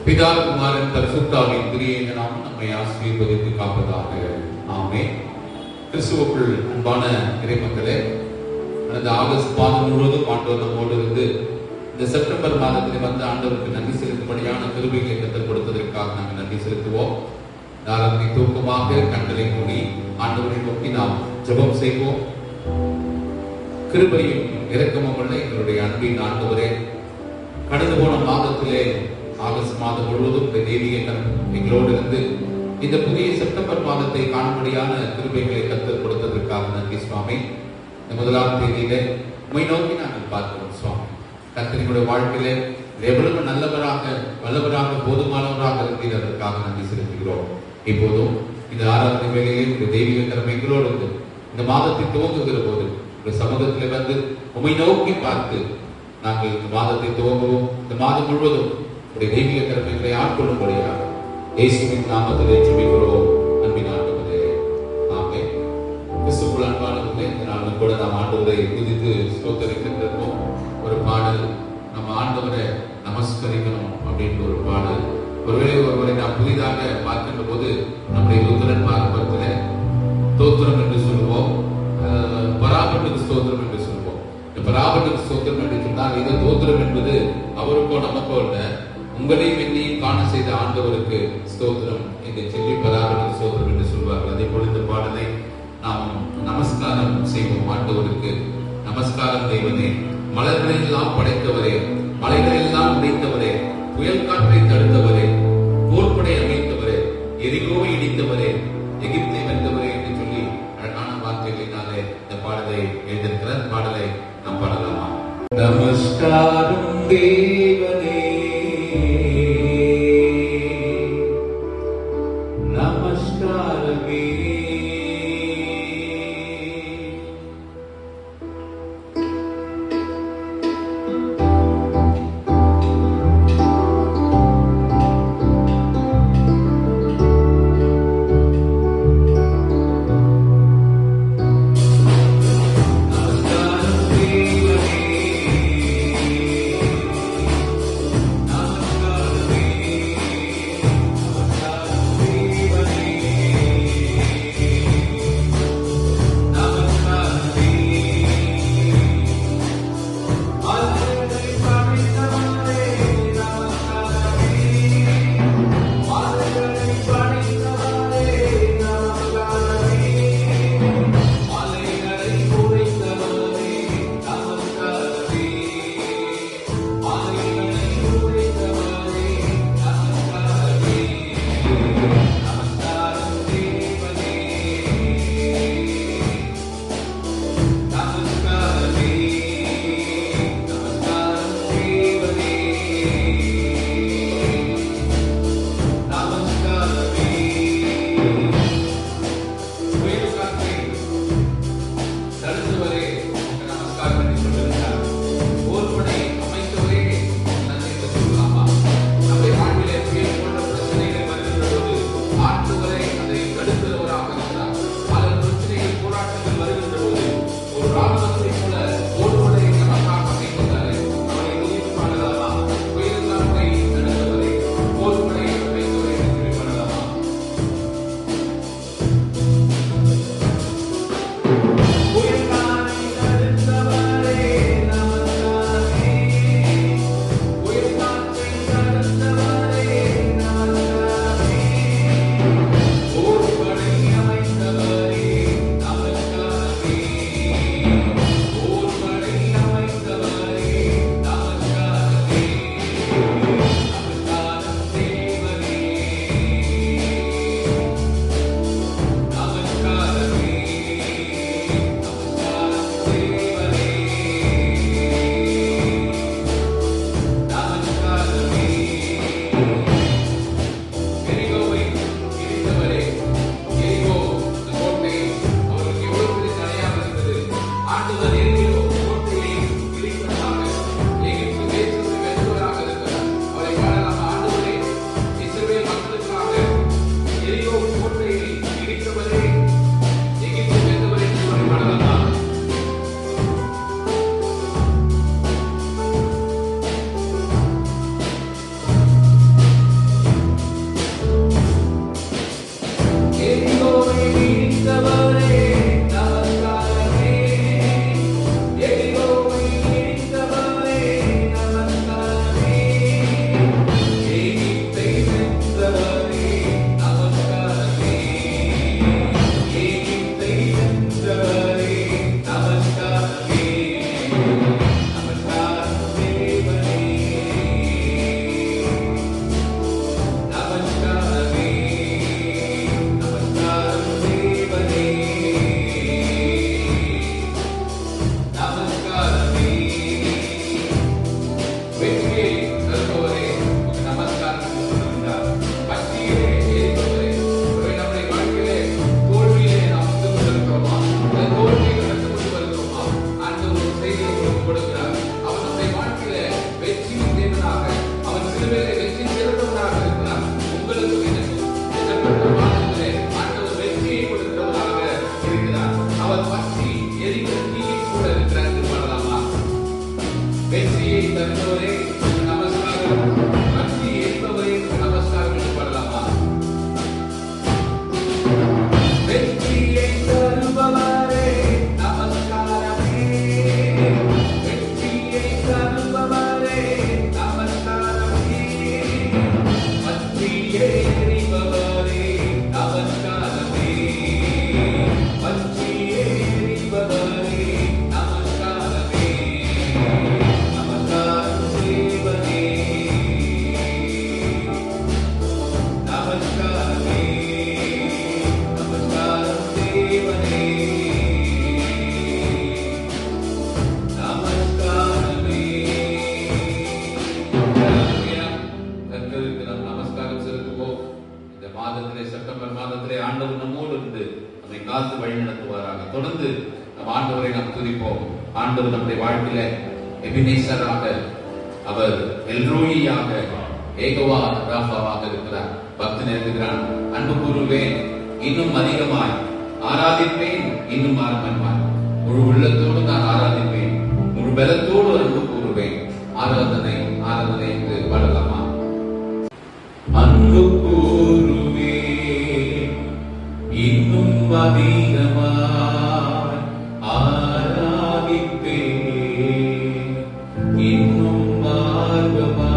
பிதா குமாரன் பரிசுத்தாவின் திரியேக நாமம் நம்மை ஆசீர்வதித்து காப்பதாக. ஆமென். கிறிஸ்துவுக்குள் அன்பான இறைமக்களே, அந்த ஆகஸ்ட் மாதம் முழுவதும் ஆண்டவர் நம்மோடு இருந்து இந்த செப்டம்பர் மாதத்தில் வந்து ஆண்டவருக்கு நன்றி செலுத்தும்படியான கிருபைகளை கற்றுக் கொடுத்ததற்காக நாங்கள் நன்றி செலுத்துவோம். நாளை தூக்கமாக கண்களை மூடி ஆண்டவரை நோக்கி நாம் ஜெபம் செய்வோம். கிருபையும் இரக்கமும் உள்ள எங்களுடைய அன்பின் ஆண்டவரே, கடந்து போன மாதத்திலே ஆகஸ்ட் மாதம் முழுவதும் தெய்வீக எங்களோடு இருந்து இந்த புதிய செப்டம்பர் மாதத்தை காணும்படியான கிருபைகளை கற்றுக் கொடுத்ததற்காக நன்றி சுவாமி. இந்த முதலாம் தேதியிலே உம்மை நோக்கி நாங்கள் பார்க்கிறோம் சுவாமி. கர்த்தருடைய வாழ்க்கையிலே எவ்வளவு நல்லவராக வல்லவராக போதுமானவராக இருந்தீர், அதற்காக நன்றி செலுத்துகிறோம். இப்போதும் இந்த ஆராதனை வேளையிலே இந்த தெய்வீக கரம் எங்களோடு இருந்து இந்த மாதத்தை துவங்குகிற போது ஒரு சமூகத்திலே வந்து உம்மை நோக்கி பார்த்து நாங்கள் இந்த மாதத்தை துவங்குவோம். இந்த மாதம் முழுவதும் ஒரு தெய்வீக கருமைகளை ஆட்கொள்ளும்படியாக இயேசுவின் நாமத்திலே ஜெபிக்கிறோம். அன்பின் ஆண்டவரே, ஆமென். கிறிஸ்துவுக்குள் அன்பானவர்களே, இந்த நாளும் கூட நாம் ஆண்டவரை துதித்து ஸ்தோத்திரிக்கின்றோம். ஒரு பாடல், நம்ம ஆண்டவரை நமஸ்கரிக்கணும் அப்படின்ற ஒரு பாடல். ஒருவேளை ஒருவரை நாம் புதிதாக பார்க்கின்ற போது நம்முடைய லுத்தரன் பாரம்பரியத்தில் தோத்திரம் என்று சொல்லுவோம், பராபட்டுக்கு ஸ்தோத்திரம் என்று சொல்லுவோம். பராபட்டுக்கு ஸ்தோத்திரம் என்று சொன்னால் இது தோத்திரம் என்பது அவருக்கோ நமக்கோ இல்ல, உங்களையும் என்னையும் காண செய்த ஆண்டவருக்கு ஸ்தோத்திரம் என்று சொல்லி பராபட்டுக்கு ஸ்தோத்திரம் என்று சொல்வார்கள். அதே போல இந்த பாடலை நாம் நமஸ்காரம் செய்வோம் ஆண்டவருக்கு. நமஸ்காரம் தெய்வனே, மலர்களை எல்லாம் படைத்தவரே, மலைகளை எல்லாம் உடைத்தவரே, புயல் காற்றை தடுத்தவரே, போர்ப்படை அமைத்தவரே, எரிகோவை இடித்தவரே, எகிப்தை வென்றவரே என்று சொல்லி அழகான வார்த்தைகளினாலே இந்த பாடலை எழுதியிருக்கிறார். பாடலை நாம் பாடலாமா? நமஸ்காரம் தேவனே, நமஸ்காரமே, காத்து வழி நடத்துவாராக. தொடர்ந்து நம் ஆண்டவரை நாம் துதிப்போம். ஆண்டவர் நம்முடைய வாழ்க்கையில எபினேசராக, அவர் எல்ரோயியாக, ஏகோவா ராஃபாவாக இருக்கிறார். பக்தன் எழுதுகிறான், அன்பு கூறுவேன் இன்னும் அதிகமாய், ஆராதிப்பேன் இன்னும் ஆரம்பமாய், முழு உள்ளத்தோடு நான் ஆராதிப்பேன், முழு பலத்தோடு அன்பு கூறுவேன். ஆராதனை ஆராதனை என்று பாடலாமா? அன்பு கூறுவேன் இன்னும் அதிகமாய், ஆராதிப்பேன் இன்னும் ஆர்வமாய்.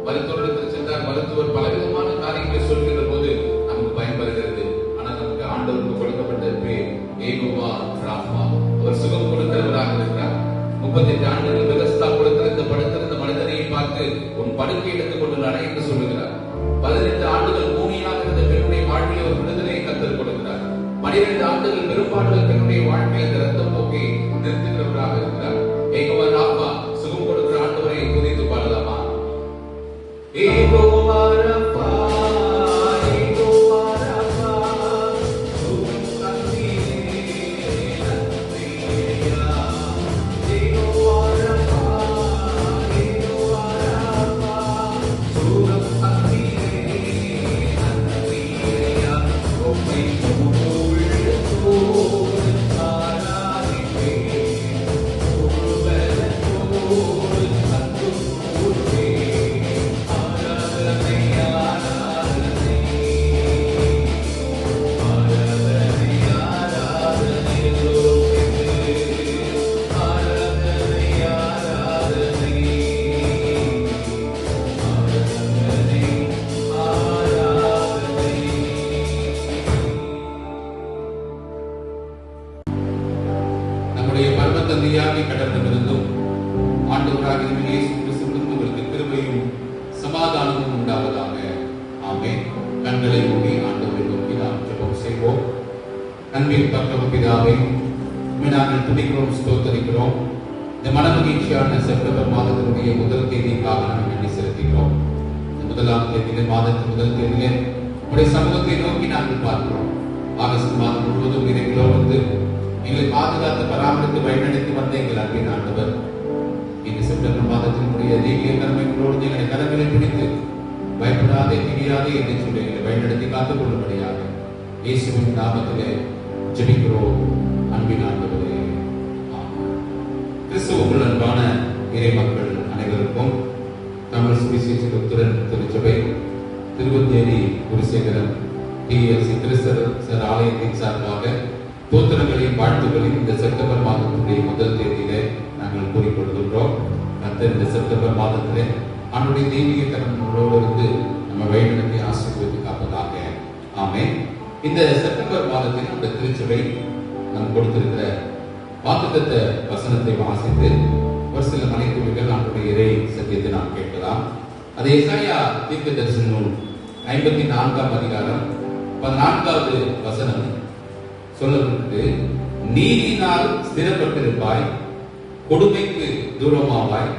மருத்துவரிடத்தில் சென்றால் மருத்துவர் பலவிதமான காரியங்களை சொல்கின்ற போது நமக்கு பயன்படுகிறது. ஆனால் நமக்கு ஆண்டவருக்கு கொடுக்கப்பட்ட பேர் ஏகோவா ராஃபா. அவர் சுகம் கொடுக்கிறவராக இருக்கிறார். 38 ஆண்டுகள் பெதஸ்தா கொடுத்திருந்த படுத்திருந்த மனிதனை பார்த்து உன் படுக்கை எடுத்துக் கொண்டு நட என்று சொல்லுகிறார். 18 ஆண்டுகள் பூமியாக இருந்த பெண்ணுடைய வாழ்க்கையை ஒரு விடுதலையை கத்தர் கொடுக்கிறார். 12 ஆண்டுகள் பெரும்பாடுகள் பெண்ணுடைய வாழ்க்கையை அந்த ரத்த போக்கை நிறுத்துகிறவராக இருக்கிறார். ஏகோவா ராஃபா சுகம் கொடுக்கிற ஆண்டவரை துதித்து பாடலாமா? ஏகோவா ராஃபா, ஏகோவா ராஃபா, சுகம் தந்தீரே நம்முடைய பரம தந்தையாகி கடலிருந்தும் ஆண்டவராக இயேசு கிறிஸ்துவிலிருந்து உங்களுக்கு கிருபையும் சமாதானமும் உண்டாவதாக. ஆமென். கண்களை மூடி ஆண்டவரை நோக்கி நாம் ஜெபம் செய்வோம். அன்பின் பரலோக பிதாவே, நாங்கள் துதிக்கிறோம், ஸ்தோத்தரிக்கிறோம். இந்த மனமகிழ்ச்சியான செப்டம்பர் மாதத்தினுடைய முதல் தேதிக்காக நாம் நன்றி செலுத்துகிறோம். இந்த முதலாம் தேதியிலே, மாதத்தின் முதல் தேதியிலே உடைய சமூகத்தை நோக்கி நாங்கள் பார்க்கிறோம். ஆகஸ்ட் மாதம் முழுவதும் இறைகளோ வந்து எங்களை பாதுகாத்து பராமரித்து வழிநடத்தி வந்த எங்கள் அன்பின் ஆண்டவர், இந்த செப்டம்பர் மாதத்தினுடைய தெய்வீக கடமைகளோடு எங்களை கரங்களை பிடித்து பயப்படாதே திரியாதே என்று சொல்லி எங்களை வழிநடத்தி காத்துக் கொள்ளும்படியாக இயேசுவின் நாமத்திலே ஜெபிக்கிறோம் அன்பின் ஆண்டவரே. கிறிஸ்துவுக்குள் அன்பான இறை மக்கள் அனைவருக்கும் தமிழ் சுவிசேஷ லுத்தரன் திருச்சபை திருவஞ்சேரி குருசேகரம் டிஎல்சி கிறிஸ்தவர் ஆலயத்தின் சார்பாக தோத்திரங்களையும் வாழ்த்துக்களையும் இந்த செப்டம்பர் மாதத்தினுடைய முதல் தேதியிலே நாங்கள் கூறிக்கொள்கின்றோம். இந்த செப்டம்பர் மாதத்திலே அவனுடைய தெய்வீக கடமைகளோடு இருந்து நம்ம வழிநடத்தி ஆசீர்வதித்து காப்பதாக. ஆமென். இந்த செப்டம்பர் மாதத்தில் அந்த திருச்சபை நாம் கொடுத்திருக்கிற வாக்குத்தத்த வசனத்தை வாசித்து ஒரு சில மனைத்துவிகள் நம்முடைய இறை சத்தியத்தை நாம் கேட்கலாம். அது எசாயா தீர்க்கதரிசன நூல் 54ஆம் அதிகாரம் 14வது வசனம் சொல்லப்பட்டு, நீதியினால் ஸ்திரப்பட்டிருப்பாய், கொடுமைக்கு தூரமாவாய்,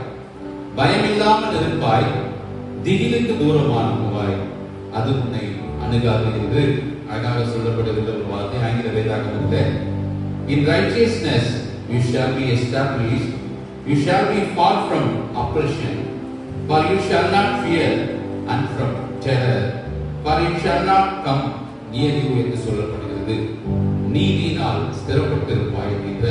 பயமில்லாமல் இருப்பாய், திகிலுக்கு தூரமானவாய், அது உன்னை அணுகாது என்று அழகாக சொல்லப்படுகிற ஒரு வார்த்தை ஆங்கில வேதாகமத்தில், in righteousness you shall be established, you shall be far from oppression, for you shall not fear, and from terror, for it shall not come near you என்று சொல்லப்படுகிறது. நீதியினால் ஸ்திரப்பட்டிருப்பாய் என்ற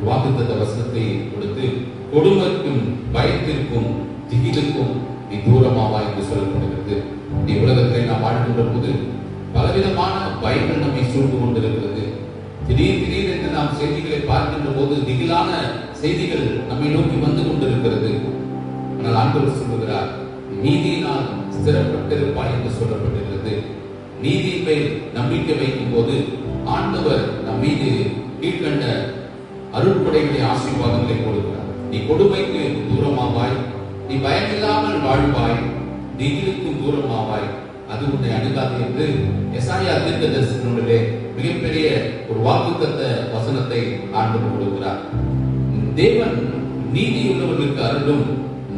வாக்குத்தத்த வசனத்தை கொடுத்து, கொடுமைக்கும் பயத்திற்கும் திகிலுக்கும் நீ தூரமாவா என்று சொல்லப்படுகிறது. நீ உலகத்தை நாம் வாழ்கின்ற போது பலவிதமான பயங்கள் நம்மை சூழ்ந்து கொண்டிருக்கிறது. திடீர் என்று நாம் செய்திகளை பார்க்கின்ற போது திகிலான செய்திகள் நம்மை நோக்கி வந்து கொண்டிருக்கிறது. ஆனால் ஆண்டவர் சொல்லுகிறார், நீதியினால் ஸ்திரப்பட்டிருப்பாய் என்று சொல்லப்பட்டிருக்கிறது. நீதியின் மேல் நம்பிக்கை வைக்கும் போது ஆண்டவர் நம் மீது கீழ்கண்ட அருட்கொடைகளை ஆசீர்வாதங்களை கொடுக்கிறார். நீ கொடுமைக்கு தூரமாவாய், நீ பயமில்லாமல் வாழ்வாய், திகிலுக்கும் தூரமாவாய், அது உன்னை அணுகாது என்று எசாயா தீர்க்கதரிசனத்திலே மிகப்பெரிய ஒரு வாக்குத்தத்த வசனத்தை ஆண்டவர் கொடுக்கிறார். தேவன் நீதியுள்ளவர்களுக்கு அருளும்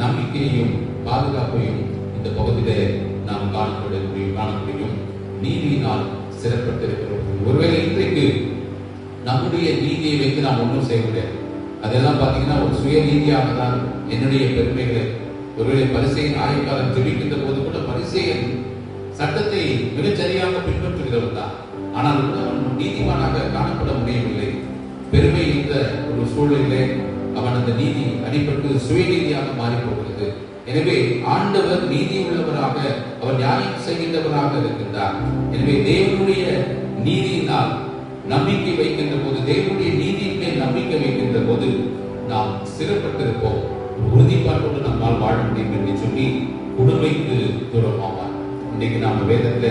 நம்பிக்கையையும் பாதுகாப்பையும் இந்த பகுதியிலே நாம் காண முடியும். நீதியினால் சிறப்பட்டிருக்கிறோம். ஒருவேளை இன்றைக்கு நம்முடைய நீதியை வைத்து நாம் ஒன்றும் செய்ய முடியாது. அதெல்லாம் பார்த்தீங்கன்னா ஒரு சுய நீதியாக தான் என்னுடைய பெருமைகளை. ஒருவேளை பரிசேயன் ஆயக்காரன் ஜெபிக்கின்ற போது கூட பரிசேயன் சட்டத்தை மிகச் சரியாக பின்பற்றுகிறவன் தான். ஆனால் அவன் நீதிமானாக காணப்பட முடியவில்லை. பெருமை இந்த ஒரு சூழலிலே அவன் அந்த நீதி அடிபட்டு சுயநீதியாக மாறி போகிறது. எனவே ஆண்டவர் நீதி உள்ளவராக, அவர் நியாயம் செய்கின்றவராக இருக்கின்றார். எனவே தேவனுடைய நீதியினால் நம்பிக்கை வைக்கின்ற போது, தேவனுடைய நீதியின் மேல் நம்பிக்கை வைக்கின்ற போது நாம் சிறப்பட்டிருப்போம். உறுதிப்பாட்டோடு நம்மால் வாழ முடியும் என்று சொல்லி கொடுமைக்கு தூரமாவார். இன்றைக்கு நாம் வேதத்துல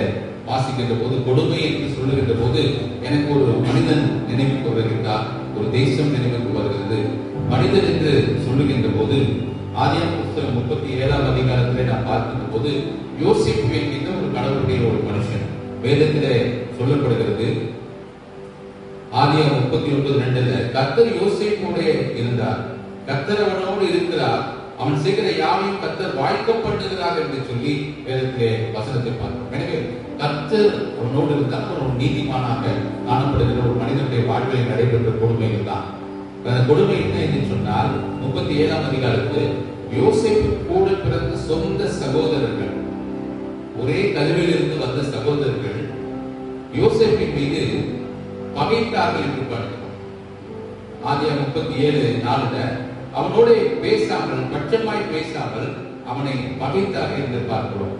வாசிக்கின்ற போது கொடுமை என்று சொல்லுகின்ற போது எனக்கு ஒரு மனிதன் நினைவுக்கு வருகின்றார், ஒரு தேசம் நினைவுக்கு வருகிறது. மனிதன் என்று சொல்லுகின்ற போது ஆதியாகமம் புத்தகம் 37ஆம் அதிகாரத்திலே நாம் பார்க்கின்ற போது யோசேப்பு என்கின்ற ஒரு கடவுளுடைய ஒரு மனுஷன் வேதத்திலே சொல்லப்படுகிறது. ஆதியாகமம் 39:2 கர்த்தர் யோசேப்போடு இருந்தார், கர்த்தர் அவனோடு இருக்கிறார், அவன் செய்கிற யாவையும் கர்த்தர் வாய்க்க பண்ணுகிறார் என்று சொல்லி வேதத்திலே வசனத்தை பார்க்கிறோம். எனவே கர்த்தர் அவனோடு இருந்தால் அவன் நீதிமானாக காணப்படுகிற ஒரு மனிதனுடைய வாழ்வில் நடைபெற்ற கொடுமைகள் தான். அந்த கொடுமை என்ன என்று சொன்னால் 37ஆம் அதிகாரத்தில் யோசேப்பு கூட பிறந்த சொந்த சகோதரர்கள், ஒரே கருவிலிருந்து வந்த சகோதரர்கள் யோசேப்பின் மீது பகைத்தார்கள் என்று பார்க்கிறோம். ஆதியாகமம் 37:4 அவனோட பேசாமல், பட்சமாய் பேசாமல் அவனை பகைத்தார்கள் என்று பார்க்கிறோம்.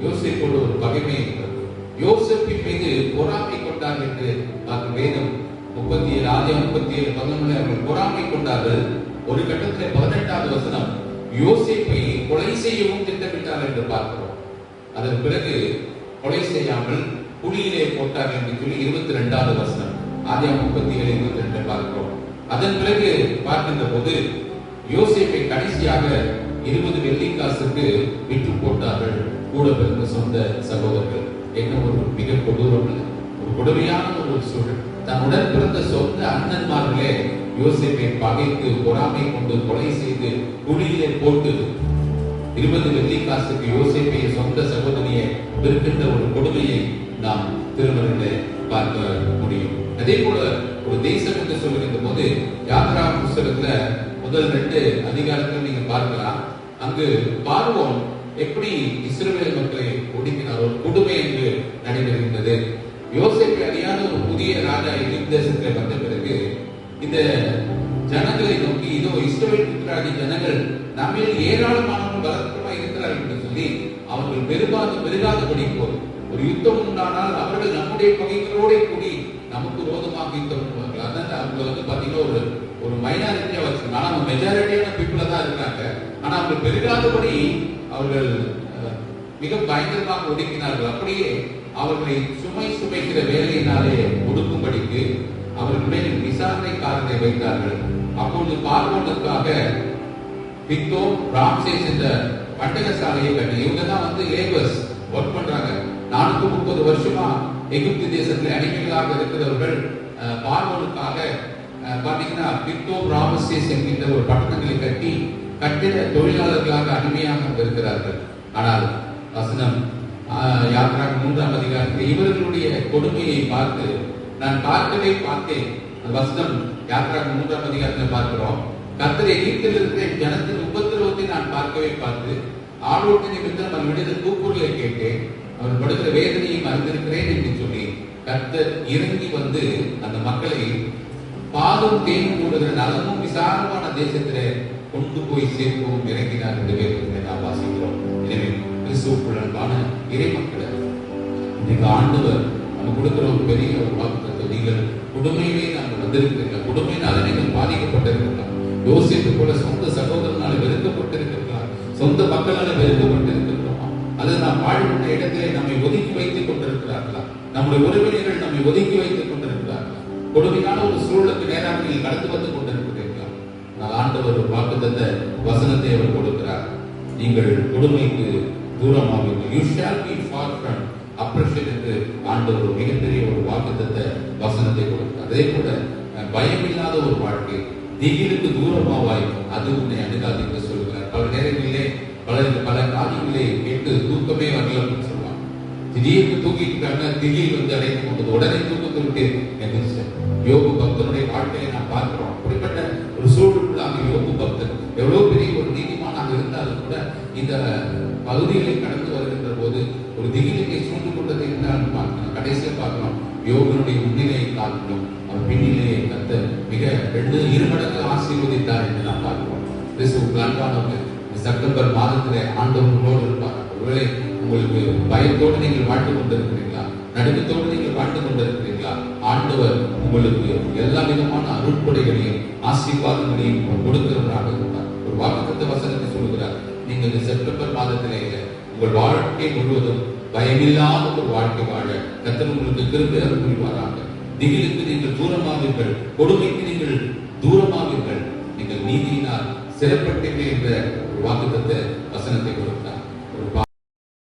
யோசேப்போடு ஒரு பகைமை இருக்கிறது. யோசேப்பின் மீது பொறாமை கொண்டார்கள் என்று பார்க்கும் வேதம் 37 ஆதியாகமம் 37:11 அவர்கள் பொறாமை கொண்டார்கள். ஒரு கட்டத்தில் 18வது வசனம் யோசேப்பை கொலை செய்யவும் திட்டமிட்டார்கள் என்று பார்க்கிறோம். அதன் பிறகு கொலை செய்யாமல் குழியிலே போட்டார்கள் என்று சொல்லி 22வது வசனம் ஆதியாகமம் 37:22 பார்க்கிறோம். அதன் பிறகு பார்க்கின்ற போது யோசேப்பை கடைசியாக 20 வெள்ளிக்காசுக்கு விற்று போட்டார்கள் கூட பிறந்த சொந்த சகோதரர்கள். என்ன ஒரு மிக கொடூரம், ஒரு கொடுமையான ஒரு சூழல். தன் உடன் பிறந்த சொந்த அண்ணன்மார்களே யோசேப்பை பகைத்து பொறாமை கொண்டு கொலை செய்து குழியிலே போட்டு 20 வெள்ளிக்காசுக்கு யோசேப்பை சொந்த சகோதரியை விற்கின்ற ஒரு கொடுமையை நாம் திருமறையிலே பார்க்க முடியும். அதே போல ஒரு தேசம் என்று சொல்லுகின்ற போது யாத்ரா புஸ்தகத்துல முதல் 2 அதிகாரத்தில் நீங்க பார்க்கலாம். அங்கு பார்வோன் எப்படி இஸ்ரவேல் மக்களை ஒடுக்கினார், ஒரு கொடுமை என்று நடைபெறுகின்றது. யோசேப்பை அறியாத ஒரு புதிய ராஜா எகிப்து தேசத்தில் வந்த பிறகு இந்த ஜனங்களை நோக்கி, இதோ இஸ்ரவேல் புத்திராகி ஜனங்கள் நம்மில் ஏராளமானவர்கள் பலத்தமா இருக்கிறார்கள் என்று சொல்லி அவர்கள் பெருகாதபடி போது ஒரு யுத்தம் உண்டானால் அவர்கள் நம்முடைய பகைகளோட கூடி நமக்கு விரோதமாக யுத்தம் பண்ணுவார்கள். அதனால அவங்க பாத்தீங்கன்னா ஒரு மைனாரிட்டியா வச்சிருக்காங்க. ஆனா மெஜாரிட்டியான பீப்புளா தான் இருக்காங்க. ஆனா அவங்க பெருகாதபடி அவர்கள் மிக பயங்கரமாக ஒடுக்கினார்கள். அப்படியே அவர்களை சுமைக்கிற வேலையினாலே ஒடுக்கும்படிக்கு அவர்களுடைய விசாரணைக்காரனை வைத்தார்கள். அப்பொழுது பார்வோனுக்காக பித்தோ ராம்சேஸ் என்ற பண்டகசாலையை கட்டி, இவங்க தான் லேபர்ஸ் ஒர்க் பண்றாங்க. 430 வருஷமா எகிப்து தேசத்தில் அடிமைகளாக இருக்கிறவர்கள் பார்வோனுக்காக பாத்தீங்கன்னா பித்தோ ராமசேஸ் என்கின்ற ஒரு பட்டணங்களை கட்டி கட்டிட தொழிலாளர்களாக அடிமையாக இருக்கிறார்கள். ஆனால் வசனம் யாத்ரா 3ஆம் அதிகாரத்தில் இவர்களுடைய கொடுமையை பார்த்து நான் பார்க்கவே பார்த்தேன். வசனம் யாத்ரா 3ஆம் அதிகாரத்தில் பார்க்கிறோம். கர்த்தர் எகிப்தில் இருக்கிற ஜனத்தின் உபத்திரவத்தை நான் பார்க்கவே பார்த்து ஆளோட்டு நிமித்தம் அவர்களிடம் கூக்குரலை கேட்டேன், அவர் படுகிற வேதனையை அறிந்திருக்கிறேன் என்று சொல்லி கர்த்தர் இறங்கி வந்து அந்த மக்களை பாலும் தேனும் கூடுகிற நலமும் விசாலமான தேசத்திலே கொண்டு போய் சேர்க்கவும் இறங்கினார் என்று வேதத்தை நாம் வாசிக்கிறோம். எனவே கிறிஸ்துவுக்குள்ளான இறை மக்களை இன்னைக்கு ஆண்டவர் நம்ம கொடுக்கிற ஒரு பெரிய ஒரு வாக்குத்தத்தை, நீங்கள் கொடுமையிலே நாங்கள் வந்திருக்கிறீர்கள், கொடுமையினால நீங்கள் பாதிக்கப்பட்டிருக்கலாம். யோசிப்பு போல சொந்த சகோதரனால வெறுக்கப்பட்டிருக்கலாம், சொந்த மக்களால வெறுக்கப்பட்டிருக்கிறோமா, அது நாம் வாழ்கின்ற இடத்திலே நம்மை ஒதுக்கி வைத்துக் கொண்டிருக்கிறார்களா, நம்முடைய உறவினர்கள் நம்மை ஒதுக்கி வைத்துக் கொண்டிருக்கிறார்களா, கொடுமையான ஒரு சூழலுக்கு நேராக நீங்கள் கடந்து வந்து கொண்டிருக்கிறீர்களா? நான் ஆண்டவர் ஒரு வாக்குத்தத்த வசனத்தை அவர் கொடுக்கிறார். நீங்கள் கொடுமைக்கு தூரமாவீர்கள். You shall be far from oppression என்று ஆண்டவர் ஒரு மிகப்பெரிய ஒரு வாக்குத்தத்த வசனத்தை கொடுக்கிறார். அதே போல பயமில்லாத ஒரு வாழ்க்கை, திகிலுக்கு தூரமாவாய், அது உன்னை அணுகாது என்று சொல்கிறார். பல நேரங்களிலே பல காரியங்களே கேட்டு தூக்கமே வரல அப்படின்னு சொல்லுவாங்க. திடீர்னு தூக்கிட்டாங்க, திகில் அடைந்து கொண்டது, உடனே தூக்கத்தை விட்டு எந்திரிச்சு. யோகு பக்தனுடைய வாழ்க்கையை நாம் பார்க்கிறோம். அப்படிப்பட்ட ஒரு சூழலுக்குள்ளாக யோகு பக்தன் எவ்வளவு பெரிய ஒரு நீதிமானாக இருந்தாலும் கூட இந்த பகுதிகளை கடந்து வருகின்ற போது ஒரு திகிலை சூழ்ந்து கொண்டதை இருந்தாலும் பார்க்கணும். கடைசியில் பார்க்கணும், யோகனுடைய முன்னிலையை காக்கணும், அவர் பின்னிலையை கத்த மிக 2 மடங்கு ஆசீர்வதித்தார் என்று நாம் பார்க்கிறோம். கிறிஸ்துவுக்கு அன்பானவர்கள், செப்டம்பர் மாதத்திலே ஆண்டவர்களோடு இருப்பார். ஒருவேளை உங்களுக்கு பயத்தோடு நீங்கள் வாழ்ந்து கொண்டிருக்கிறீர்களா, நடுக்கத்தோடு நீங்கள் வாழ்ந்து கொண்டிருக்கிறீர்களா, ஆண்டவர் உங்களுக்கு எல்லா விதமான அருட்கொடைகளையும் ஆசீர்வாதங்களையும் கொடுக்கிறவராக இருந்தார். ஒரு வாக்குத்தத்த வசனத்தை சொல்கிறார், நீங்கள் இந்த செப்டம்பர் மாதத்திலே உங்கள் வாழ்க்கை முழுவதும் பயமில்லாத ஒரு வாழ்க்கை வாழ கர்த்தர் உங்களுக்கு கிருபை அருள் புரிவாராக. திகிலுக்கு நீங்கள் தூரமாவீர்கள், கொடுமைக்கு நீங்கள் தூரமாவீர்கள், நீங்கள் நீதியினால் சிறப்பட்டீர்கள் என்ற ஒரு வாக்குத்தத்த வசனத்தை கொடுத்தார். ஒரு